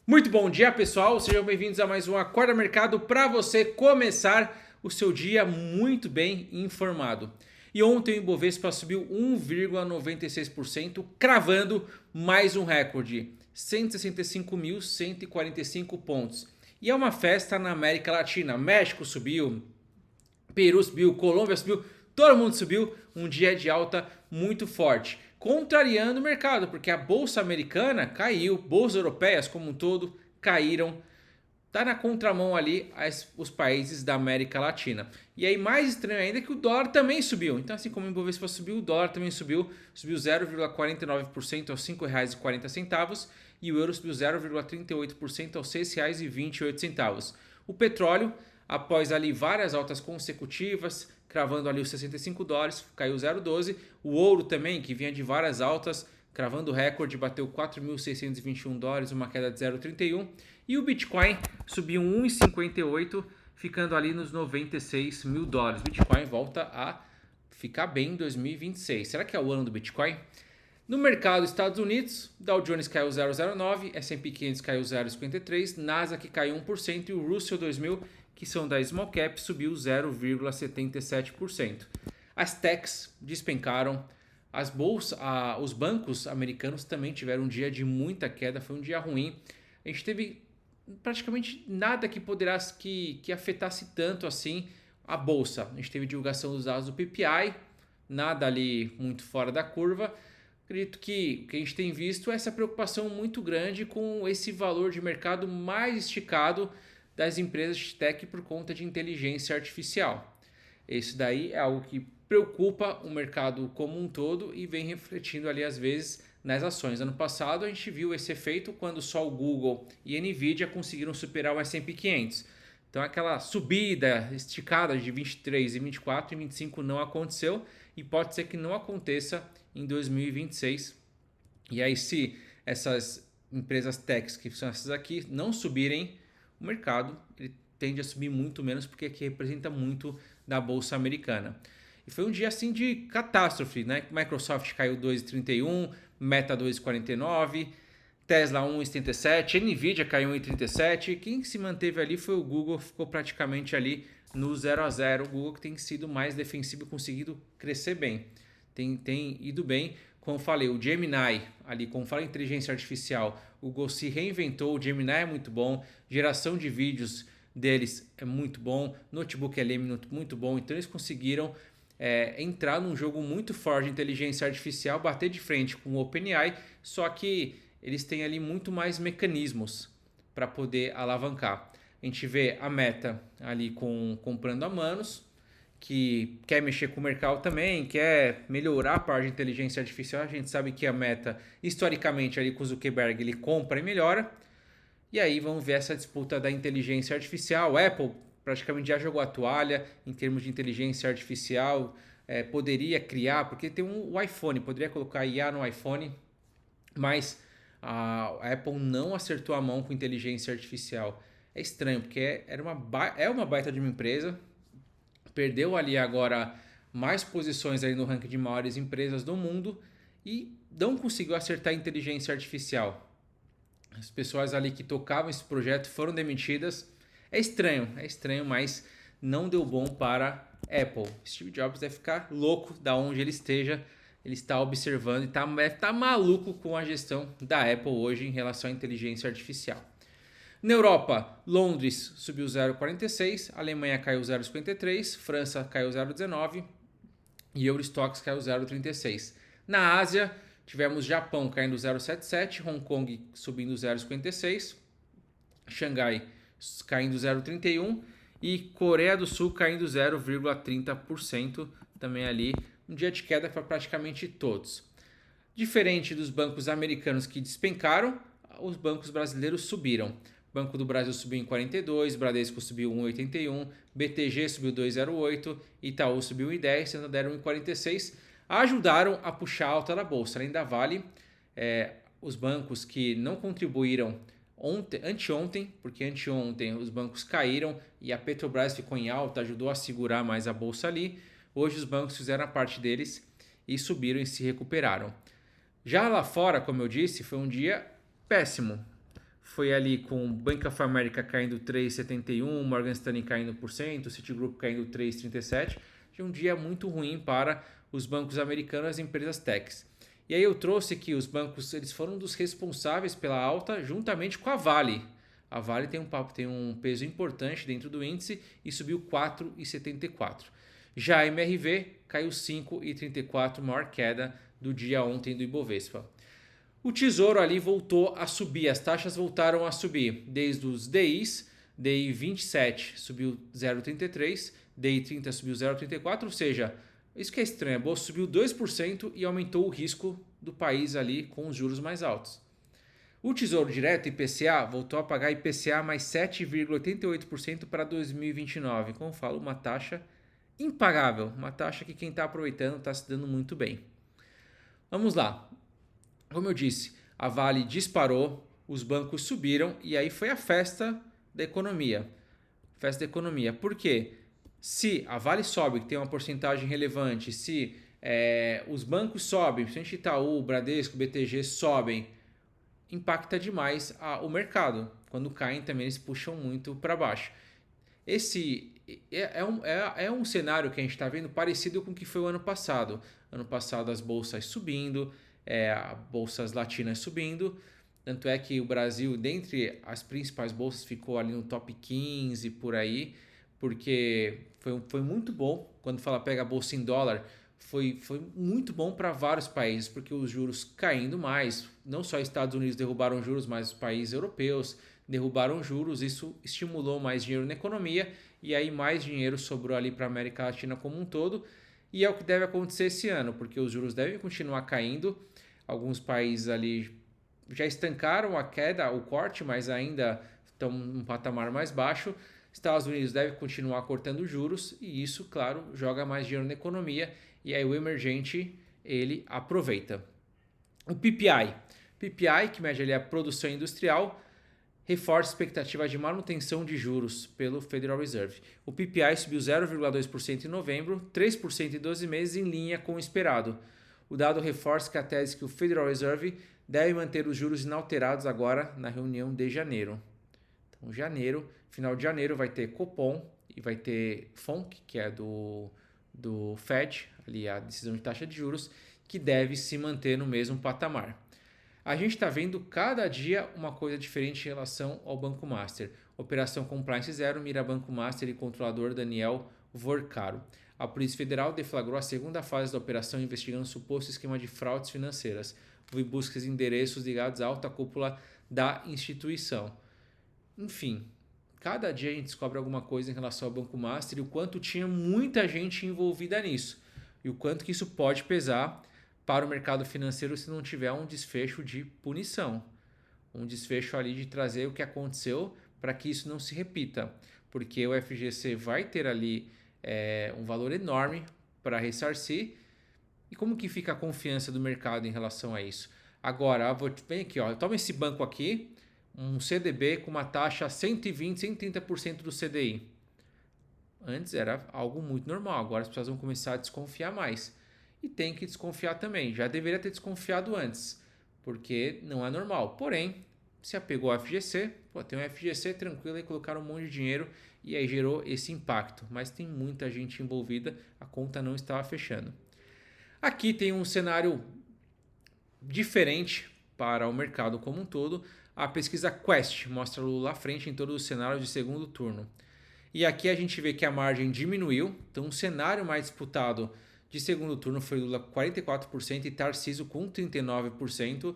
Muito bom dia, pessoal. Sejam bem-vindos a mais um Acorda Mercado para você começar o seu dia muito bem informado. E ontem o Ibovespa subiu 1,96%, cravando mais um recorde, 165.145 pontos. E é uma festa na América Latina. México subiu, Peru subiu, Colômbia subiu, todo mundo subiu. Um dia de alta muito forte, contrariando o mercado, porque a bolsa americana caiu, bolsas europeias como um todo caíram. Tá na contramão ali os países da América Latina. E aí mais estranho ainda é que o dólar também subiu. Então assim como o Ibovespa subiu, o dólar também subiu 0,49% aos R$ 5,40 e o euro subiu 0,38% aos R$ 6,28. O petróleo, após ali várias altas consecutivas, cravando ali os $65, caiu 0,12. O ouro também, que vinha de várias altas, cravando recorde, bateu $4.621, uma queda de 0,31. E o Bitcoin subiu 1,58, ficando ali nos $96 mil. Bitcoin volta a ficar bem em 2026. Será que é o ano do Bitcoin? No mercado dos Estados Unidos, Dow Jones caiu 0,09, S&P 500 caiu 0,53, Nasdaq caiu 1% e o Russell 2000, que são da Small Cap, subiu 0,77%. As techs despencaram, os bancos americanos também tiveram um dia de muita queda, foi um dia ruim. A gente teve praticamente nada que que afetasse tanto assim a bolsa. A gente teve divulgação dos dados do PPI, nada ali muito fora da curva. Acredito que o que a gente tem visto é essa preocupação muito grande com esse valor de mercado mais esticado das empresas de tech por conta de inteligência artificial. Isso daí é algo que preocupa o mercado como um todo e vem refletindo ali às vezes nas ações. Ano passado a gente viu esse efeito quando só o Google e a Nvidia conseguiram superar o S&P 500. Então aquela subida esticada de 23 e 24 e 25 não aconteceu e pode ser que não aconteça em 2026. E aí se essas empresas techs, que são essas aqui, não subirem, o mercado ele tende a subir muito menos porque aqui representa muito da bolsa americana. E foi um dia assim de catástrofe, né? Microsoft caiu 2,31, Meta 2,49, Tesla 1,77, Nvidia caiu 1,37. Quem se manteve ali foi o Google, ficou praticamente ali no 0 a 0. O Google que tem sido mais defensivo e conseguido crescer bem. Tem ido bem. Como falei, o Gemini, ali, como fala inteligência artificial, o Google se reinventou, o Gemini é muito bom, geração de vídeos deles é muito bom, notebook LM muito bom, então eles conseguiram entrar num jogo muito forte de inteligência artificial, bater de frente com o OpenAI, só que eles têm ali muito mais mecanismos para poder alavancar. A gente vê a Meta ali comprando a Manos, que quer mexer com o mercado também, quer melhorar a parte de inteligência artificial. A gente sabe que a Meta, historicamente, ali com o Zuckerberg, ele compra e melhora. E aí vamos ver essa disputa da inteligência artificial. A Apple praticamente já jogou a toalha em termos de inteligência artificial. Poderia criar, porque tem o iPhone, poderia colocar IA no iPhone, mas a Apple não acertou a mão com inteligência artificial. É estranho, porque é uma baita de uma empresa, perdeu ali agora mais posições ali no ranking de maiores empresas do mundo e não conseguiu acertar a inteligência artificial. As pessoas ali que tocavam esse projeto foram demitidas. É estranho, mas não deu bom para Apple. Steve Jobs deve ficar louco da onde ele esteja. Ele está observando e deve estar maluco com a gestão da Apple hoje em relação à inteligência artificial. Na Europa, Londres subiu 0,46, Alemanha caiu 0,53, França caiu 0,19 e Eurostoxx caiu 0,36. Na Ásia, tivemos Japão caindo 0,77, Hong Kong subindo 0,56, Xangai caindo 0,31 e Coreia do Sul caindo 0,30% também ali. Um dia de queda para praticamente todos. Diferente dos bancos americanos que despencaram, os bancos brasileiros subiram. Banco do Brasil subiu em 42, Bradesco subiu 1,81, BTG subiu 2,08, Itaú subiu 1,10, Santander 1,46. Ajudaram a puxar a alta da bolsa. Além da Vale, os bancos que não contribuíram anteontem, porque anteontem os bancos caíram e a Petrobras ficou em alta, ajudou a segurar mais a bolsa ali. Hoje os bancos fizeram a parte deles e subiram e se recuperaram. Já lá fora, como eu disse, foi um dia péssimo. foi ali com Bank of America caindo 3,71, Morgan Stanley caindo 1%, Citigroup caindo 3,37%. De um dia muito ruim para os bancos americanos e as empresas techs. E aí eu trouxe que os bancos eles foram um dos responsáveis pela alta juntamente com a Vale. A Vale tem um peso importante dentro do índice e subiu 4,74. Já a MRV caiu 5,34, maior queda do dia ontem do Ibovespa. O Tesouro ali voltou a subir, as taxas voltaram a subir, desde os DIs, DI 27 subiu 0,33, DI 30 subiu 0,34, ou seja, isso que é estranho, a bolsa subiu 2% e aumentou o risco do país ali com os juros mais altos. O Tesouro Direto, IPCA, voltou a pagar IPCA mais 7,88% para 2029, como eu falo, uma taxa impagável, uma taxa que quem está aproveitando está se dando muito bem. Vamos lá. Como eu disse, a Vale disparou, os bancos subiram e aí foi a festa da economia. Festa da economia. Por quê? Se a Vale sobe, que tem uma porcentagem relevante, se os bancos sobem, principalmente Itaú, Bradesco, BTG sobem, impacta demais o mercado. Quando caem também eles puxam muito para baixo. Esse é um cenário que a gente está vendo parecido com o que foi o ano passado. Ano passado as bolsas subindo, bolsas latinas subindo. Tanto é que o Brasil, dentre as principais bolsas, ficou ali no top 15 por aí, porque foi muito bom. Quando fala pega a bolsa em dólar, foi muito bom para vários países, porque os juros caindo mais, não só Estados Unidos derrubaram juros, mas os países europeus derrubaram juros, isso estimulou mais dinheiro na economia e aí mais dinheiro sobrou ali para a América Latina como um todo. E é o que deve acontecer esse ano, porque os juros devem continuar caindo. Alguns países ali já estancaram a queda, o corte, mas ainda estão num patamar mais baixo. Estados Unidos deve continuar cortando juros e isso, claro, joga mais dinheiro na economia e aí o emergente ele aproveita. O PPI, que mede ali a produção industrial, reforça a expectativa de manutenção de juros pelo Federal Reserve. O PPI subiu 0,2% em novembro, 3% em 12 meses, em linha com o esperado. O dado reforça que a tese que o Federal Reserve deve manter os juros inalterados agora na reunião de janeiro. Então, final de janeiro, vai ter Copom e vai ter FONC, que é do Fed, ali a decisão de taxa de juros, que deve se manter no mesmo patamar. A gente está vendo cada dia uma coisa diferente em relação ao Banco Master. Operação Compliance Zero mira Banco Master e controlador Daniel Vorcaro. A Polícia Federal deflagrou a segunda fase da operação investigando suposto esquema de fraudes financeiras. Houve buscas de endereços ligados à alta cúpula da instituição. Enfim, cada dia a gente descobre alguma coisa em relação ao Banco Master e o quanto tinha muita gente envolvida nisso. E o quanto que isso pode pesar para o mercado financeiro se não tiver um desfecho de punição. Um desfecho ali de trazer o que aconteceu para que isso não se repita. Porque o FGC vai ter ali um valor enorme para ressarcir. E como que fica a confiança do mercado em relação a isso? Agora, vem aqui, toma esse banco aqui, um CDB com uma taxa 120%, 130% do CDI. Antes era algo muito normal, agora as pessoas vão começar a desconfiar mais. E tem que desconfiar também, já deveria ter desconfiado antes, porque não é normal. Porém, se apegou ao FGC, tem um FGC tranquilo e colocaram um monte de dinheiro e aí gerou esse impacto. Mas tem muita gente envolvida, a conta não estava fechando. Aqui tem um cenário diferente para o mercado como um todo. A pesquisa Quest mostra Lula à frente em todos os cenários de segundo turno. E aqui a gente vê que a margem diminuiu, então o cenário mais disputado de segundo turno foi Lula 44% e Tarcísio com 39%.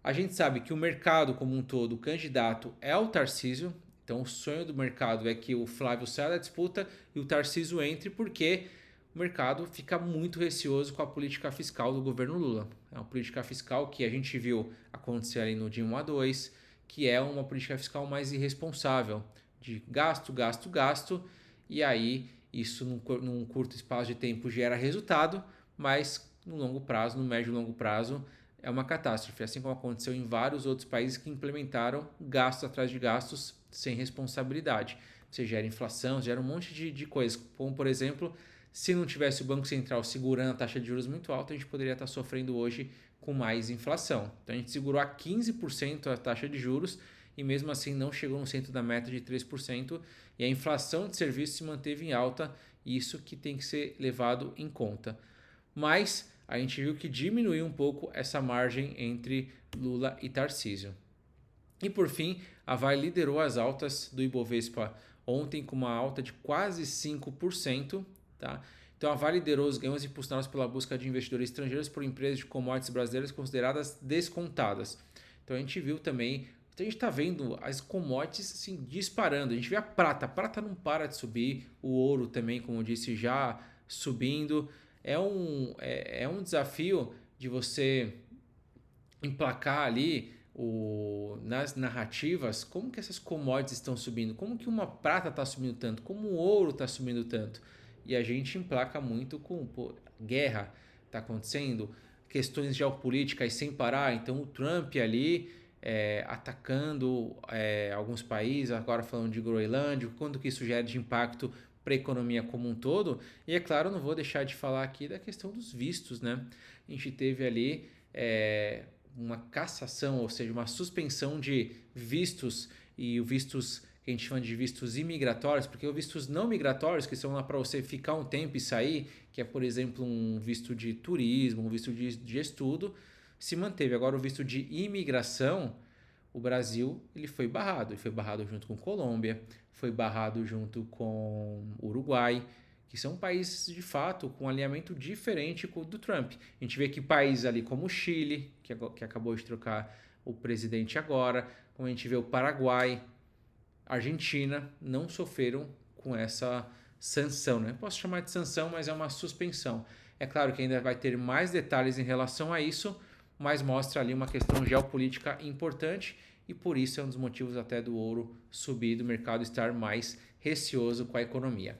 A gente sabe que o mercado como um todo, o candidato é o Tarcísio, então o sonho do mercado é que o Flávio saia da disputa e o Tarcísio entre, porque o mercado fica muito receoso com a política fiscal do governo Lula. É uma política fiscal que a gente viu acontecer ali no dia 1 a 2, que é uma política fiscal mais irresponsável, de gasto, gasto, gasto, e aí isso num curto espaço de tempo gera resultado, mas no longo prazo, no médio e longo prazo, é uma catástrofe, assim como aconteceu em vários outros países que implementaram gastos atrás de gastos sem responsabilidade. Você gera inflação, gera um monte de coisas, como por exemplo, se não tivesse o Banco Central segurando a taxa de juros muito alta, a gente poderia estar sofrendo hoje com mais inflação. Então a gente segurou a 15% a taxa de juros e mesmo assim não chegou no centro da meta de 3%, e a inflação de serviços se manteve em alta, isso que tem que ser levado em conta. Mas a gente viu que diminuiu um pouco essa margem entre Lula e Tarcísio. E por fim, a Vale liderou as altas do Ibovespa ontem com uma alta de quase 5%. Tá? Então a Vale liderou os ganhos impulsionados pela busca de investidores estrangeiros por empresas de commodities brasileiras consideradas descontadas. Então a gente viu também, a gente está vendo as commodities assim, disparando. A gente vê a prata não para de subir, o ouro também, como eu disse, já subindo. É um desafio de você emplacar ali nas narrativas como que essas commodities estão subindo, como que uma prata está subindo tanto, como o ouro está subindo tanto. E a gente emplaca muito com guerra está acontecendo, questões geopolíticas sem parar. Então o Trump ali atacando alguns países, agora falando de Groenlândia, quanto que isso gera de impacto para a economia como um todo. E é claro, não vou deixar de falar aqui da questão dos vistos, né? A gente teve ali uma cassação, ou seja, uma suspensão de vistos, e o vistos que a gente chama de vistos imigratórios, porque os vistos não migratórios, que são lá para você ficar um tempo e sair, que é, por exemplo, um visto de turismo, um visto de estudo, se manteve. Agora, o visto de imigração, o Brasil ele foi barrado junto com Colômbia, foi barrado junto com Uruguai, que são países de fato com alinhamento diferente do Trump. A gente vê que países ali como o Chile, que acabou de trocar o presidente agora, como a gente vê o Paraguai, Argentina, não sofreram com essa sanção, né? Posso chamar de sanção, mas é uma suspensão. É claro que ainda vai ter mais detalhes em relação a isso, mas mostra ali uma questão geopolítica importante e por isso é um dos motivos até do ouro subir, do mercado estar mais receoso com a economia.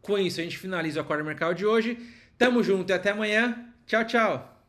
Com isso, a gente finaliza o Acordo Mercado de hoje. Tamo junto e até amanhã. Tchau, tchau!